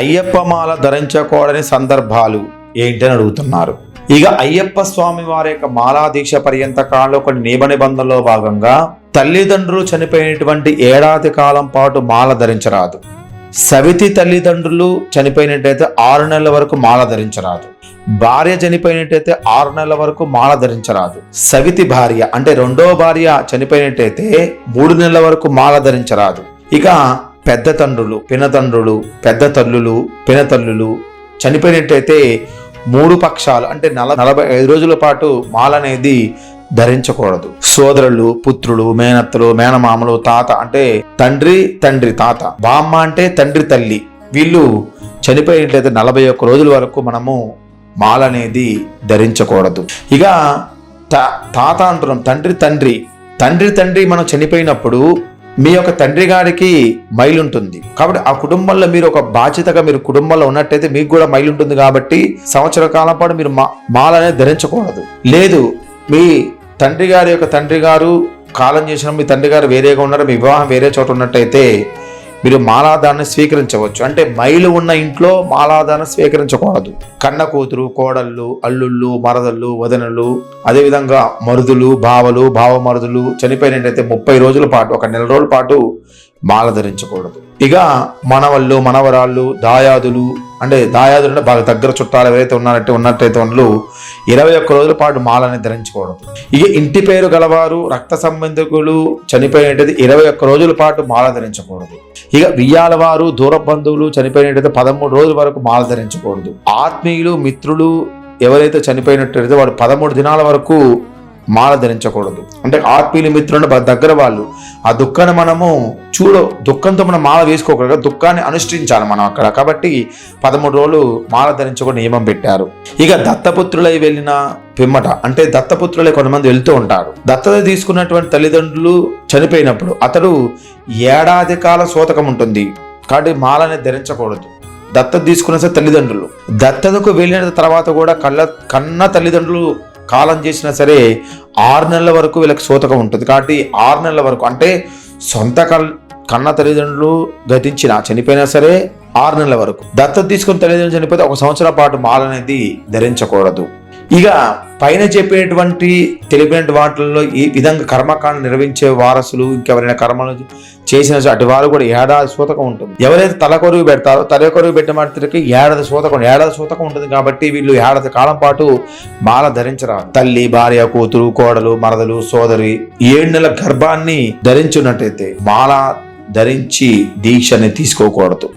అయ్యప్ప మాల ధరించకూడని సందర్భాలు ఏంటని అడుగుతున్నారు. ఇక అయ్యప్ప స్వామి వారి యొక్క మాలా దీక్ష పర్యంత కాలంలో కొన్ని నియమ నిబంధనలో భాగంగా తల్లిదండ్రులు చనిపోయినటువంటి ఏడాది కాలం పాటు మాల ధరించరాదు. సవితి తల్లిదండ్రులు చనిపోయినట్టయితే 6 నెలల వరకు మాల ధరించరాదు. భార్య చనిపోయినట్టయితే 6 నెలల వరకు మాల ధరించరాదు. సవితి భార్య అంటే రెండో భార్య చనిపోయినట్టయితే 3 నెలల వరకు మాల ధరించరాదు. ఇక పెద్ద తండ్రులు, పినతండ్రులు, పెద్ద తల్లులు, పినతల్లులు చనిపోయినట్టయితే 3 పక్షాలు అంటే 45 రోజుల పాటు మాల అనేది ధరించకూడదు. సోదరులు, పుత్రులు, మేనత్తలు, మేనమామలు, తాత అంటే తండ్రి తాత, బామ్మ అంటే తండ్రి తల్లి, వీళ్ళు చనిపోయినట్లయితే 41 రోజుల వరకు మనము మాల అనేది ధరించకూడదు. ఇక తాత అంటున్నాం, తండ్రి మనం చనిపోయినప్పుడు మీ యొక్క తండ్రి గారికి మైలు ఉంటుంది కాబట్టి ఆ కుటుంబంలో మీరు ఒక బాధ్యతగా మీరు కుటుంబంలో ఉన్నట్టయితే మీకు కూడా మైలు ఉంటుంది కాబట్టి సంవత్సర కాలం పాటు మీరు మాల అనేది ధరించకూడదు. లేదు మీ తండ్రి గారు కాలం చేసిన మీ తండ్రి గారు వేరేగా ఉన్నారు, మీ వివాహం వేరే చోట ఉన్నట్టయితే మీరు మాలాధారణ స్వీకరించవచ్చు. అంటే మైలు ఉన్న ఇంట్లో మాలాధారణ స్వీకరించకూడదు. కన్న కూతురు, కోడళ్ళు, అల్లుళ్ళు, మరదళ్ళు, వదనలు, అదేవిధంగా మరుదులు, బావలు, భావమరుదులు చనిపోయినట్టయితే 30 రోజుల పాటు 1 నెల రోజుల పాటు మాల ధరించకూడదు. ఇక మనవళ్ళు, మనవరాళ్ళు, దాయాదులు అంటే బాగా దగ్గర చుట్టాలు ఎవరైతే ఉన్నట్టయితే వాళ్ళు 21 రోజుల పాటు మాలని ధరించకూడదు. ఇక ఇంటి పేరు గలవారు, రక్త సంబంధికులు చనిపోయినట్టయితే 21 రోజుల పాటు మాల ధరించకూడదు. ఇక వియ్యాల వారు, దూర బంధువులు చనిపోయినట్టయితే 13 రోజుల వరకు మాల ధరించకూడదు. ఆత్మీయులు, మిత్రులు ఎవరైతే చనిపోయినట్టయితే వాడు 13 దినాల వరకు మాల ధరించకూడదు. అంటే ఆత్మీయులు, మిత్రులు దగ్గర వాళ్ళు ఆ దుఃఖాన్ని మనము దుఃఖంతో మనం మాల వేసుకోకూడదు, దుఃఖాన్ని అనుష్ఠించాలి మనం అక్కడ. కాబట్టి 13 రోజులు మాల ధరించకుండా నియమం పెట్టారు. ఇక దత్తపుత్రులై వెళ్ళిన పిమ్మట అంటే దత్తపుత్రులై కొంతమంది వెళ్తూ ఉంటారు. దత్తత తీసుకున్నటువంటి తల్లిదండ్రులు చనిపోయినప్పుడు అతడు ఏడాది కాల సూతకం ఉంటుంది కాబట్టి మాలని ధరించకూడదు. దత్తత తీసుకున్న తల్లిదండ్రులు దత్తతకు వెళ్ళిన తర్వాత కూడా కన్న తల్లిదండ్రులు కాలం చేసినా సరే 6 నెలల వరకు వీళ్ళకి సూతకం ఉంటుంది. కాబట్టి 6 నెలల వరకు అంటే సొంత కన్న తల్లిదండ్రులు చనిపోయినా సరే 6 నెలల వరకు, దత్తత తీసుకుని తల్లిదండ్రులు చనిపోతే 1 సంవత్సరం పాటు మాల అనేది ధరించకూడదు. ఇక పైన తెలిపిన వాటిల్లో ఈ విధంగా కర్మకాండ నిర్వహించే వారసులు ఇంకెవరైనా కర్మలు చేసిన అటు వారు కూడా ఏడాది సూతకం ఉంటుంది. ఎవరైతే తలకొరువు పెడతారో తలకొరువు పెట్టిన మాత్రకి ఏడాది సూతకం ఉంటుంది. కాబట్టి వీళ్ళు ఏడాది కాలం పాటు మాల ధరించరాదు. తల్లి, భార్య, కూతురు, కోడలు, మరదలు, సోదరి 7 నెలల గర్భాన్ని ధరించున్నట్టయితే మాల ధరించి దీక్షని తీసుకోకూడదు.